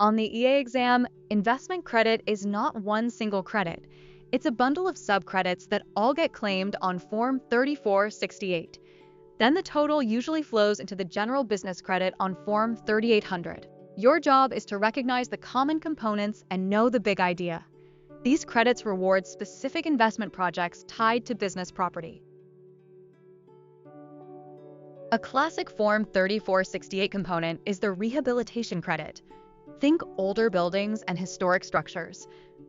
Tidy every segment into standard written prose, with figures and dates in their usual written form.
On the EA exam, investment credit is not one single credit. It's a bundle of subcredits that all get claimed on Form 3468. Then the total usually flows into the general business credit on Form 3800. Your job is to recognize the common components and know the big idea. These credits reward specific investment projects tied to business property. A classic Form 3468 component is the Rehabilitation Credit. Think older buildings and historic structures.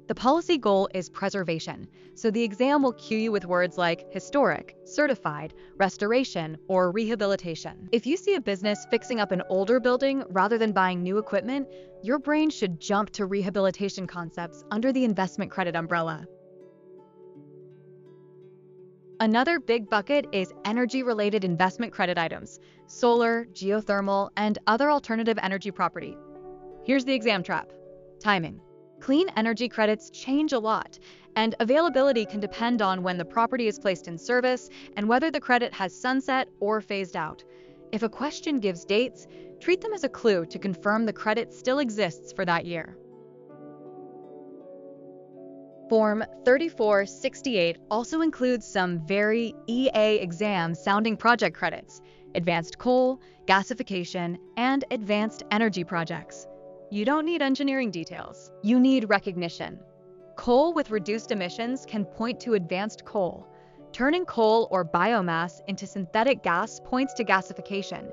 The policy goal is preservation, so the exam will cue you with words like historic, certified, restoration, or rehabilitation. If you see a business fixing up an older building rather than buying new equipment, your brain should jump to rehabilitation concepts under the investment credit umbrella. Another big bucket is energy-related investment credit items, solar, geothermal, and other alternative energy property. Here's the exam trap. Timing. Clean energy credits change a lot, and availability can depend on when the property is placed in service and whether the credit has sunset or phased out. If a question gives dates, treat them as a clue to confirm the credit still exists for that year. Form 3468 also includes some very EA exam-sounding project credits, advanced coal, gasification, and advanced energy projects. You don't need engineering details. You need recognition. Coal with reduced emissions can point to advanced coal. Turning coal or biomass into synthetic gas points to gasification.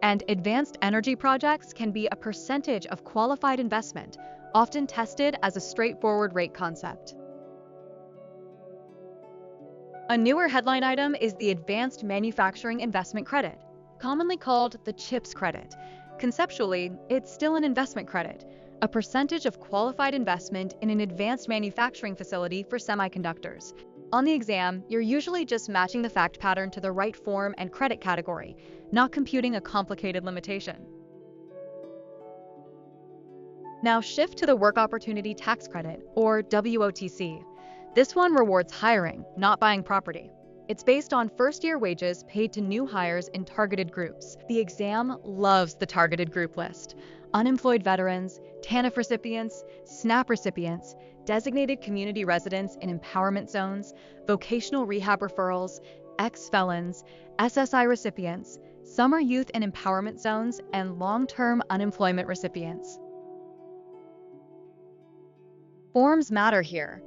And advanced energy projects can be a percentage of qualified investment, often tested as a straightforward rate concept. A newer headline item is the Advanced Manufacturing Investment Credit, commonly called the CHIPS credit. Conceptually, it's still an investment credit, a percentage of qualified investment in an advanced manufacturing facility for semiconductors. On the exam, you're usually just matching the fact pattern to the right form and credit category, not computing a complicated limitation. Now shift to the Work Opportunity Tax Credit, or WOTC. This one rewards hiring, not buying property. It's based on first-year wages paid to new hires in targeted groups. The exam loves the targeted group list. Unemployed veterans, TANF recipients, SNAP recipients, designated community residents in empowerment zones, vocational rehab referrals, ex-felons, SSI recipients, summer youth and empowerment zones, and long-term unemployment recipients. Forms matter here.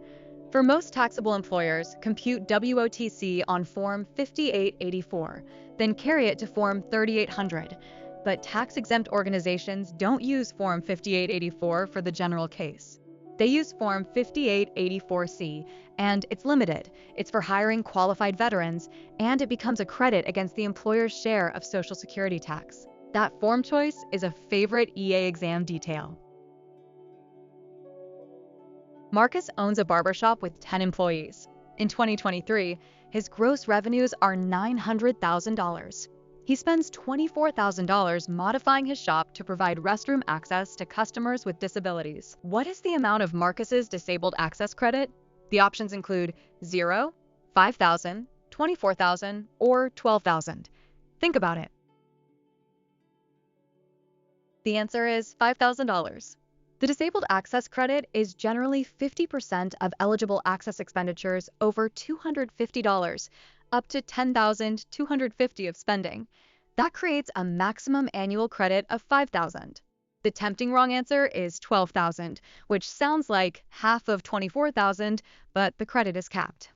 For most taxable employers, compute WOTC on Form 5884, then carry it to Form 3800. But tax-exempt organizations don't use Form 5884 for the general case. They use Form 5884C, and it's limited. It's for hiring qualified veterans, and it becomes a credit against the employer's share of Social Security tax. That form choice is a favorite EA exam detail. Marcus owns a barbershop with 10 employees. In 2023, his gross revenues are $900,000. He spends $24,000 modifying his shop to provide restroom access to customers with disabilities. What is the amount of Marcus's disabled access credit? The options include 0, 5,000, 24,000, or 12,000. Think about it. The answer is $5,000. The disabled access credit is generally 50% of eligible access expenditures over $250, up to $10,250 of spending. That creates a maximum annual credit of $5,000. The tempting wrong answer is $12,000, which sounds like half of $24,000, but the credit is capped.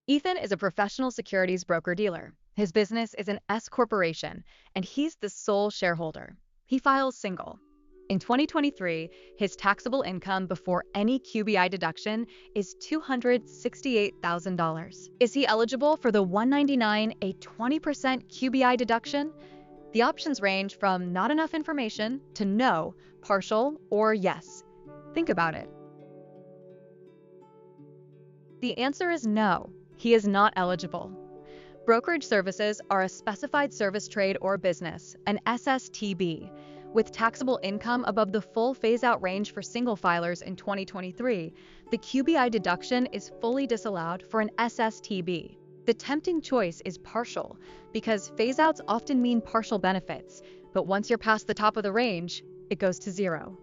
Ethan is a professional securities broker-dealer. His business is an S corporation, and he's the sole shareholder. He files single. In 2023, his taxable income before any QBI deduction is $268,000. Is he eligible for the $199, a 20% QBI deduction? The options range from not enough information to no, partial, or yes. Think about it. The answer is no. He is not eligible. Brokerage services are a specified service trade or business, an SSTB. With taxable income above the full phase-out range for single filers in 2023, the QBI deduction is fully disallowed for an SSTB. The tempting choice is partial, because phase-outs often mean partial benefits, but once you're past the top of the range, it goes to zero.